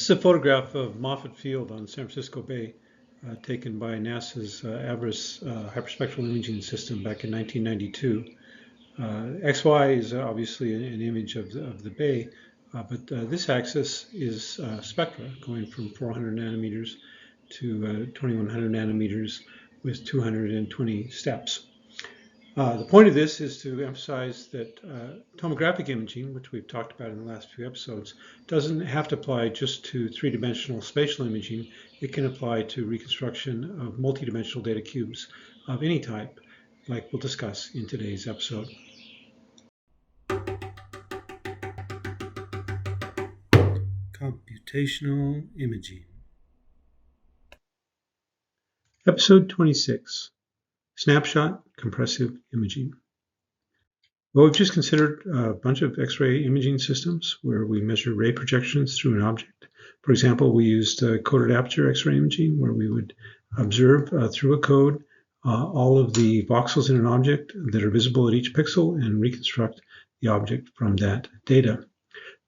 This is a photograph of Moffett Field on San Francisco Bay, taken by NASA's AVERIS Hyperspectral Imaging System back in 1992. XY is obviously an image of the bay, but this axis is spectra, going from 400 nanometers to 2100 nanometers with 220 steps. The point of this is to emphasize that tomographic imaging, which we've talked about in the last few episodes, doesn't have to apply just to three-dimensional spatial imaging. It can apply to reconstruction of multidimensional data cubes of any type, like we'll discuss in today's episode. Computational imaging. Episode 26. Snapshot compressive imaging. Well, we've just considered a bunch of X-ray imaging systems where we measure ray projections through an object. For example, we used coded aperture X-ray imaging where we would observe through a code all of the voxels in an object that are visible at each pixel and reconstruct the object from that data.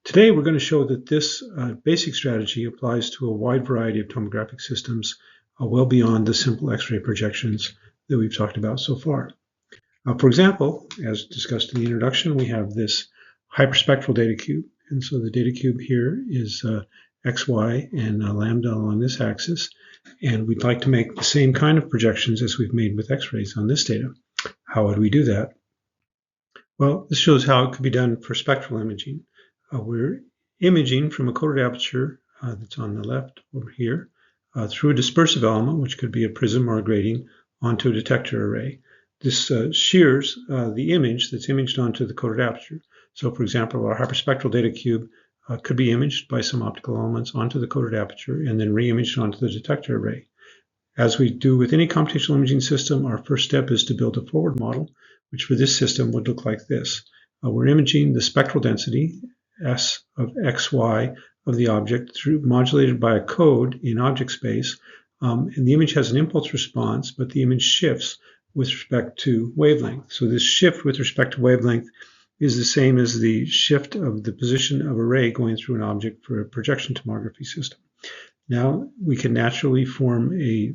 Today, we're going to show that this basic strategy applies to a wide variety of tomographic systems well beyond the simple X-ray projections that we've talked about so far. For example, as discussed in the introduction, we have this hyperspectral data cube. And so the data cube here is XY and lambda along this axis. And we'd like to make the same kind of projections as we've made with X-rays on this data. How would we do that? Well, this shows how it could be done for spectral imaging. We're imaging from a coded aperture that's on the left over here through a dispersive element, which could be a prism or a grating, onto a detector array. This shears the image that's imaged onto the coded aperture. So, for example, our hyperspectral data cube could be imaged by some optical elements onto the coded aperture and then re-imaged onto the detector array. As we do with any computational imaging system, our first step is to build a forward model, which for this system would look like this. We're imaging the spectral density, S of XY, of the object modulated by a code in object space. And the image has an impulse response, but the image shifts with respect to wavelength. So this shift with respect to wavelength is the same as the shift of the position of a ray going through an object for a projection tomography system. Now we can naturally form a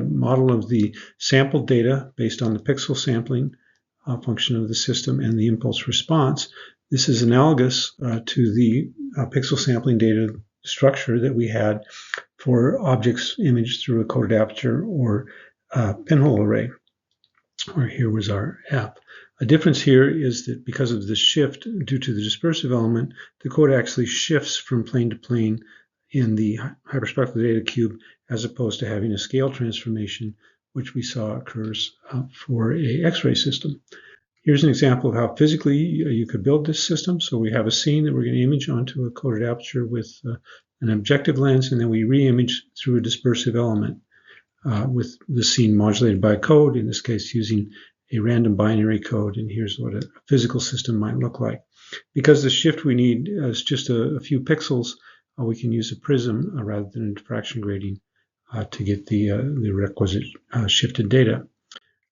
model of the sampled data based on the pixel sampling function of the system and the impulse response. This is analogous to the pixel sampling data structure that we had for objects imaged through a coded aperture or pinhole array, where here was our app. A difference here is that because of the shift due to the dispersive element, the code actually shifts from plane to plane in the hyperspectral data cube as opposed to having a scale transformation, which we saw occurs for a X-ray system. Here's an example of how physically you could build this system. So we have a scene that we're going to image onto a coded aperture with an objective lens, and then we re-image through a dispersive element with the scene modulated by a code, in this case using a random binary code. And here's what a physical system might look like. Because the shift we need is just a few pixels, we can use a prism rather than a diffraction grating to get the requisite shifted data.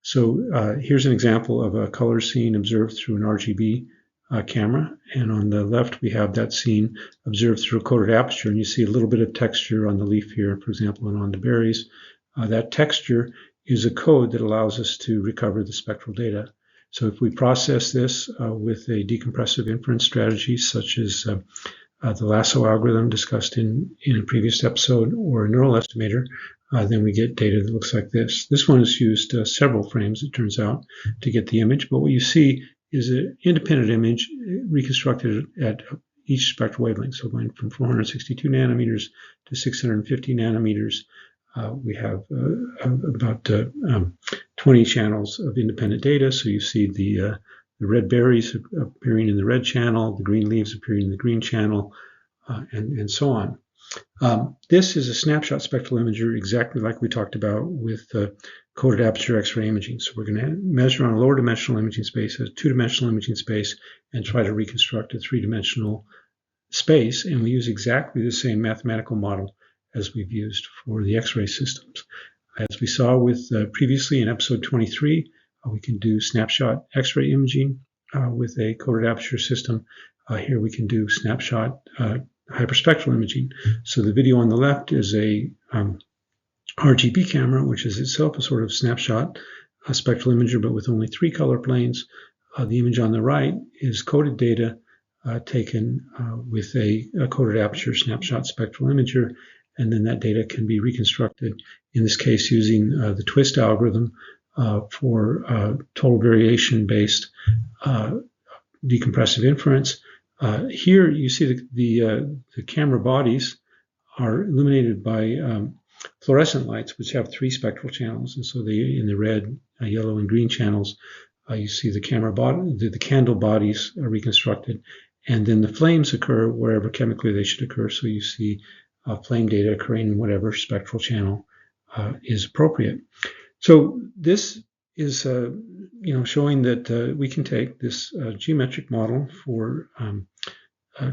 So here's an example of a color scene observed through an RGB camera. And on the left, we have that scene observed through a coded aperture. And you see a little bit of texture on the leaf here, for example, and on the berries. That texture is a code that allows us to recover the spectral data. So if we process this with a decompressive inference strategy, such as the lasso algorithm discussed in a previous episode, or a neural estimator, then we get data that looks like this. This one has used several frames, it turns out, to get the image. But what you see is an independent image reconstructed at each spectral wavelength. So going from 462 nanometers to 650 nanometers, we have about 20 channels of independent data. So you see the red berries appearing in the red channel, the green leaves appearing in the green channel, and so on. This is a snapshot spectral imager, exactly like we talked about with coded aperture X-ray imaging. So we're going to measure on a lower dimensional imaging space, a two-dimensional imaging space, and try to reconstruct a three-dimensional space. And we use exactly the same mathematical model as we've used for the X-ray systems. As we saw with previously in episode 23, we can do snapshot X-ray imaging with a coded aperture system. Here we can do snapshot hyperspectral imaging. So the video on the left is a RGB camera, which is itself a sort of snapshot spectral imager, but with only 3 color planes. The image on the right is coded data taken with a coded aperture snapshot spectral imager, and then that data can be reconstructed, in this case using the twist algorithm for total variation-based decompressive inference. Here you see the camera bodies are illuminated by fluorescent lights, which have 3 spectral channels, and so they, in the red, yellow, and green channels, you see the camera body, the candle bodies are reconstructed, and then the flames occur wherever chemically they should occur. So you see flame data occurring in whatever spectral channel is appropriate. So this is, showing that we can take this geometric model for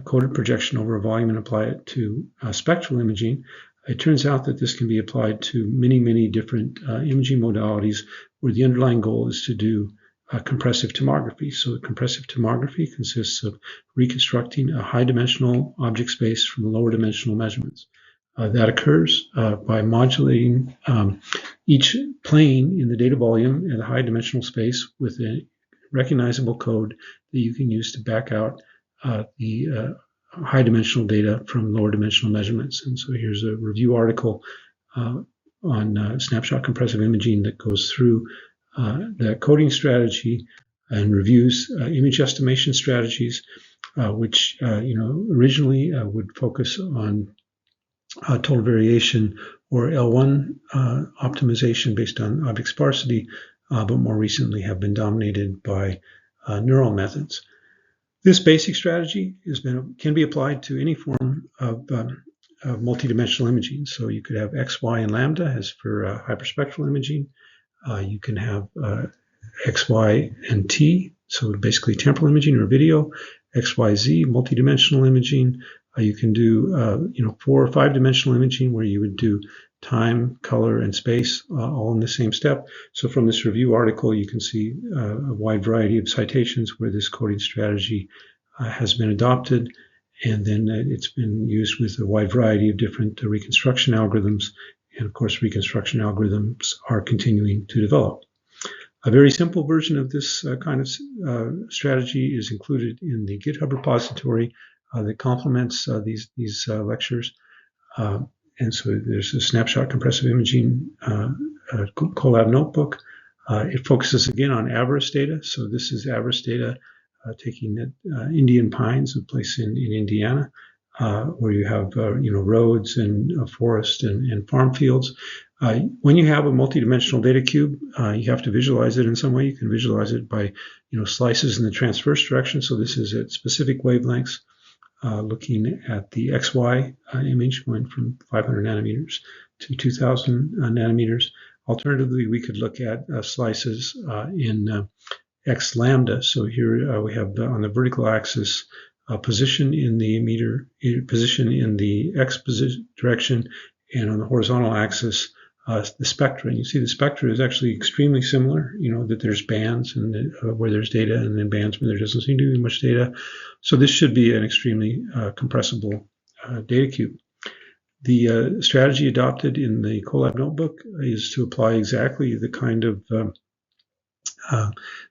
coded projection over a volume and apply it to spectral imaging. It turns out that this can be applied to many, many different imaging modalities, where the underlying goal is to do compressive tomography. So compressive tomography consists of reconstructing a high-dimensional object space from lower dimensional measurements. That occurs by modulating each plane in the data volume at a high-dimensional space with a recognizable code that you can use to back out the high-dimensional data from lower-dimensional measurements. And so here's a review article on snapshot compressive imaging that goes through the coding strategy and reviews image estimation strategies, which originally would focus on total variation or L1 optimization based on object sparsity, but more recently have been dominated by neural methods. This basic strategy can be applied to any form of multidimensional imaging. So you could have X, Y, and lambda as for hyperspectral imaging. You can have X, Y, and T, so basically temporal imaging or video, X, Y, Z, multidimensional imaging. You can do 4 or 5-dimensional imaging, where you would do time, color, and space all in the same step. So from this review article, you can see a wide variety of citations where this coding strategy has been adopted, and then it's been used with a wide variety of different reconstruction algorithms. And of course, reconstruction algorithms are continuing to develop. A very simple version of this kind of strategy is included in the GitHub repository that complements these lectures. And so there's a snapshot compressive imaging Colab notebook. It focuses again on avarice data. So this is avarice data taking Indian pines, a place in Indiana, where you have roads and forest and farm fields. When you have a multidimensional data cube, you have to visualize it in some way. You can visualize it by slices in the transverse direction. So this is at specific wavelengths, looking at the XY image going from 500 nanometers to 2000 nanometers. Alternatively, we could look at slices in X lambda. So here we have on the vertical axis position in the emitter, position in the X direction, and on the horizontal axis the spectra. And you see the spectra is actually extremely similar, that there's bands and where there's data, and then bands where there doesn't seem to be much data. So this should be an extremely compressible data cube. The strategy adopted in the Colab notebook is to apply exactly the kind of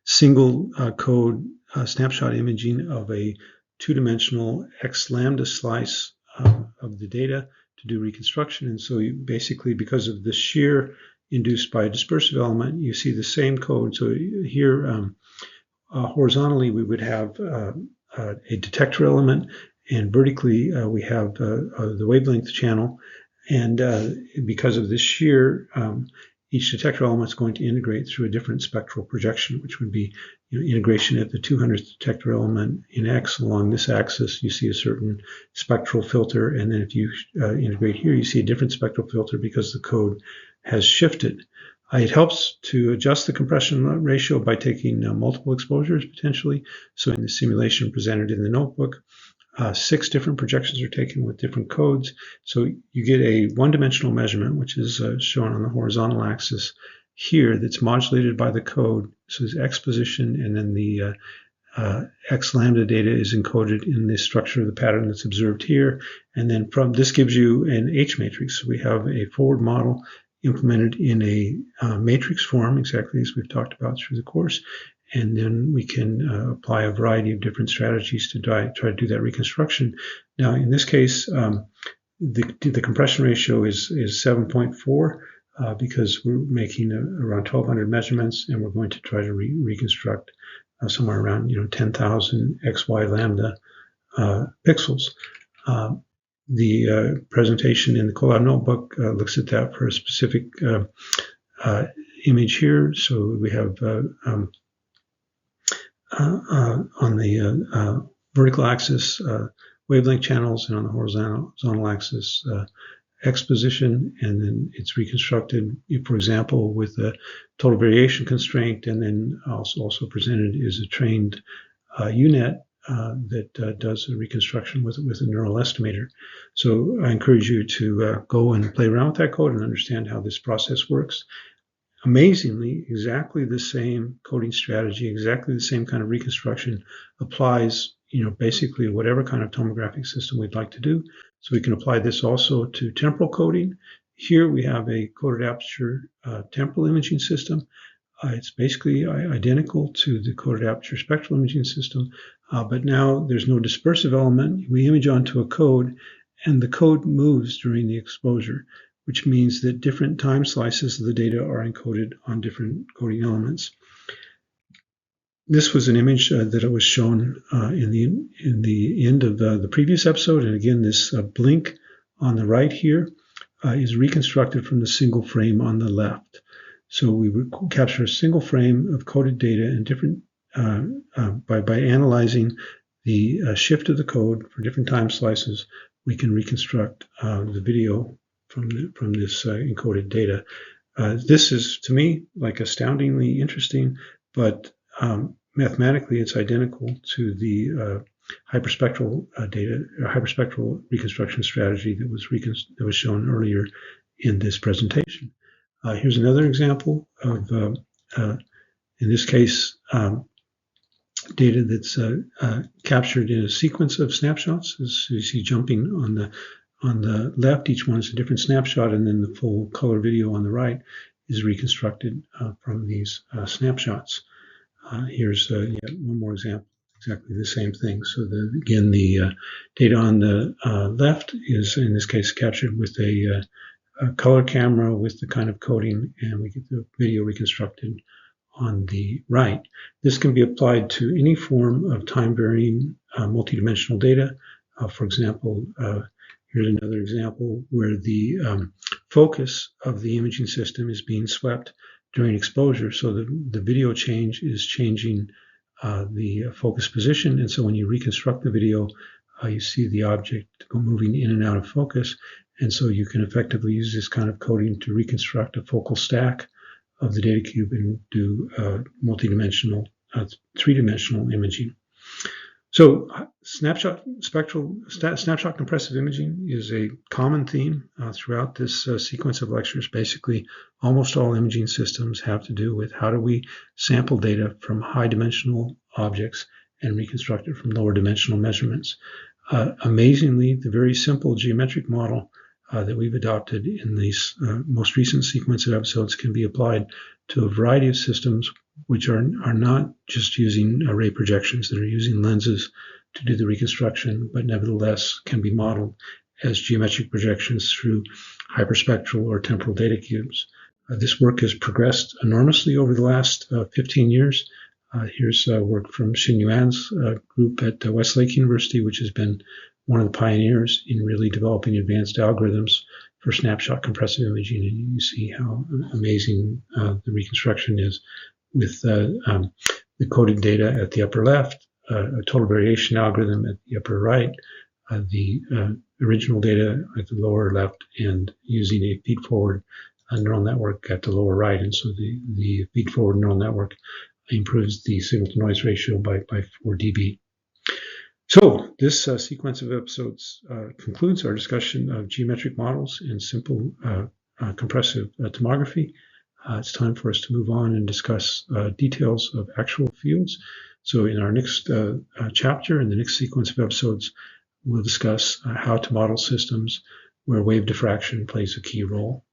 single code snapshot imaging of a 2-dimensional X lambda slice of the data to do reconstruction. And so you basically, because of the shear induced by a dispersive element, you see the same code. So here horizontally we would have a detector element, and vertically we have the wavelength channel. And because of this shear, each detector element is going to integrate through a different spectral projection, which would be integration at the 200th detector element in X. Along this axis, you see a certain spectral filter, and then if you integrate here, you see a different spectral filter because the code has shifted. It helps to adjust the compression ratio by taking multiple exposures potentially. So in the simulation presented in the notebook, 6 different projections are taken with different codes. So you get a 1-dimensional measurement, which is shown on the horizontal axis here, that's modulated by the code. So it's X position, and then the X lambda data is encoded in the structure of the pattern that's observed here. And then from this gives you an H matrix. So we have a forward model implemented in a matrix form, exactly as we've talked about through the course. And then we can apply a variety of different strategies to try to do that reconstruction. Now, in this case, the compression ratio is 7.4 because we're making around 1,200 measurements, and we're going to try to reconstruct somewhere around 10,000 XY lambda pixels. The presentation in the Colab notebook looks at that for a specific image here. So we have on the vertical axis wavelength channels, and on the horizontal axis X position, and then it's reconstructed, for example, with a total variation constraint, and then also presented is a trained UNet that does a reconstruction with a neural estimator. So I encourage you to go and play around with that code and understand how this process works. Amazingly, exactly the same coding strategy, exactly the same kind of reconstruction applies, basically whatever kind of tomographic system we'd like to do. So we can apply this also to temporal coding. Here we have a coded aperture temporal imaging system. It's basically identical to the coded aperture spectral imaging system, but now there's no dispersive element. We image onto a code, and the code moves during the exposure, which means that different time slices of the data are encoded on different coding elements. This was an image that was shown in the end of the previous episode, and again, this blink on the right here is reconstructed from the single frame on the left. So we would capture a single frame of coded data and different by analyzing the shift of the code for different time slices. We can reconstruct the video from this encoded data. This is, to me, like astoundingly interesting, but mathematically it's identical to the hyperspectral data, hyperspectral reconstruction strategy that was shown earlier in this presentation. Here's another example of, in this case, data that's captured in a sequence of snapshots. As you see jumping on the left, each one is a different snapshot, and then the full color video on the right is reconstructed from these snapshots. Here's yet one more example, exactly the same thing. So again, the data on the left is, in this case, captured with a color camera with the kind of coding, and we get the video reconstructed on the right. This can be applied to any form of time-varying multidimensional data. For example, here's another example where the focus of the imaging system is being swept during exposure. So the video change is changing the focus position. And so when you reconstruct the video, you see the object moving in and out of focus. And so you can effectively use this kind of coding to reconstruct a focal stack of the data cube and do multidimensional, three-dimensional imaging. So snapshot compressive imaging is a common theme throughout this sequence of lectures. Basically, almost all imaging systems have to do with how do we sample data from high-dimensional objects and reconstruct it from lower dimensional measurements. Amazingly, the very simple geometric model that we've adopted in these most recent sequence of episodes can be applied to a variety of systems which are not just using array projections, that are using lenses to do the reconstruction, but nevertheless can be modeled as geometric projections through hyperspectral or temporal data cubes. This work has progressed enormously over the last 15 years. Here's work from Xin Yuan's group at Westlake University, which has been one of the pioneers in really developing advanced algorithms for snapshot compressive imaging. And you see how amazing the reconstruction is with the coded data at the upper left, a total variation algorithm at the upper right, the original data at the lower left, and using a feed-forward neural network at the lower right. And so the feed-forward neural network improves the signal-to-noise ratio by 4 dB. So this sequence of episodes concludes our discussion of geometric models and simple compressive tomography. It's time for us to move on and discuss details of actual fields. So in our next chapter, in the next sequence of episodes, we'll discuss how to model systems where wave diffraction plays a key role.